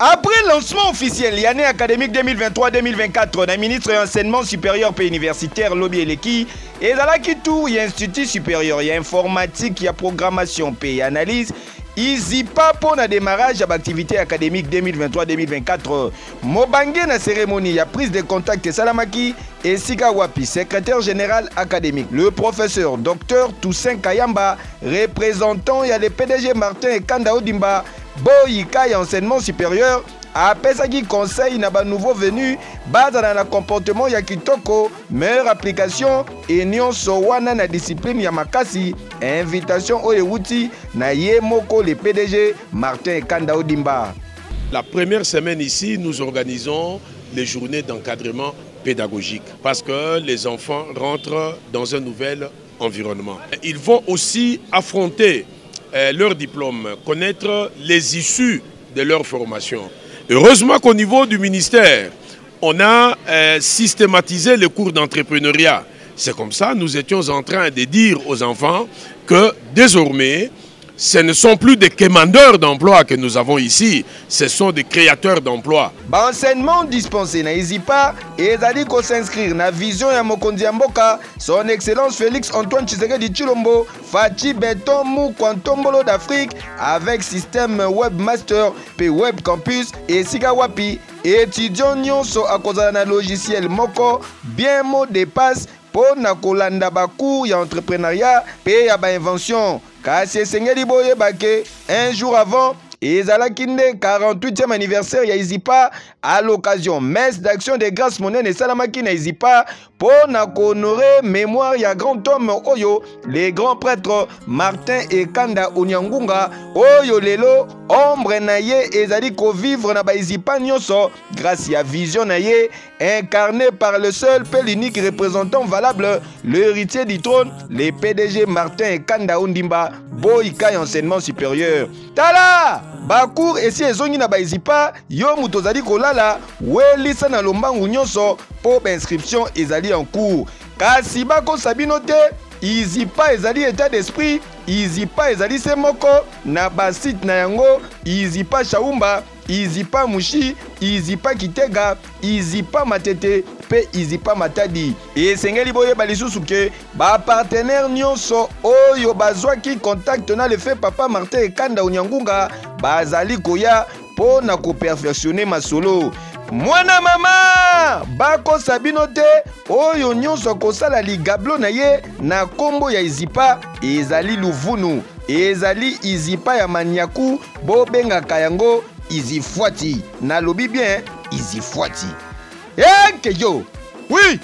Après le lancement officiel, l'année académique 2023-2024, le ministre de l'enseignement supérieur et universitaire Lobby Eleki, et dans la Kitou, il y a institut supérieur, il y a informatique, il y a programmation, et analyse. Ici pas pour le démarrage de l'activité académique 2023-2024. Mobangue na cérémonie, il y a prise de contact Salamaki et Sika Wapi, secrétaire général académique. Le professeur Dr Toussaint Kayamba, représentant, il y a le PDG Martin et Kanda Odimba, Boyika et enseignement supérieur. Après ça, qui conseille na ba nouveau venu, base dans le comportement ya kitoko, meilleure application et nyonso wana na discipline ya makasi, invitation au Yewuti na Yemoko le PDG Martin Kanda Odimba. La première semaine ici, nous organisons les journées d'encadrement pédagogique parce que les enfants rentrent dans un nouvel environnement. Ils vont aussi affronter leur diplôme, connaître les issues de leur formation. Heureusement qu'au niveau du ministère, on a systématisé les cours d'entrepreneuriat. C'est comme ça, nous étions en train de dire aux enfants que désormais, ce ne sont plus des commandeurs d'emploi que nous avons ici, ce sont des créateurs d'emplois. Enseignement dispensé na Izipa et Zali ko s'inscrire na vision ya Mokonzi ya Mboka, son excellence Félix Antoine Tshisekedi Tshilombo, Fachi Beton Mou Kwantombolo d'Afrique avec système webmaster pe web campus et Sika Wapi, étudiants nyonso akozala na logiciel moko bien mot de passe pour na kolanda baku ya entrepreneuriat pe ya ba invention. Kasi esengeli boye bake un jour avant ezalaki nde 48e anniversaire ya Izipa à l'occasion messe d'action de grâce monnaie esalamaki na Izipa pour na honorer mémoire ya grand homme oyo les grands prêtres Martin et Kanda Onyangunga oyo lelo ombre na ye ezali ko vivre na ba Izipa nyonso grâce à vision na ye incarné par le seul et l'unique représentant valable, l'héritier du trône, le PDG Martin et Kanda Ondimba, Boyika et enseignement supérieur. Tala! Bakour esi ezongi na ba Izipa, yo mutozali kolala, welisa na lombangu nyonso, po inscription ezali en cours. Kasi bako sabino te, Izipa ezali état d'esprit, Izipa ezali semoko, na basit na yango, Izipa Shaumba, Izipa Mushi, Izipa Kitega, Izipa Matete, pe Izipa Matadi. Et sengeli boye balisusu ke ba partenaire nyonso oyo bazwaki contact na le fait papa Martin et Kanda Onyangunga bazali koya po na ko perfectionner masolo. Mwana mama bako sabino te oyo nyonso kosala ligablo na ye na kombo ya Izipa ezali luvunu ezali Izipa ya Maniaku bobengaka yango Izifwati na lobi bien Izifwati. Eh que yo oui.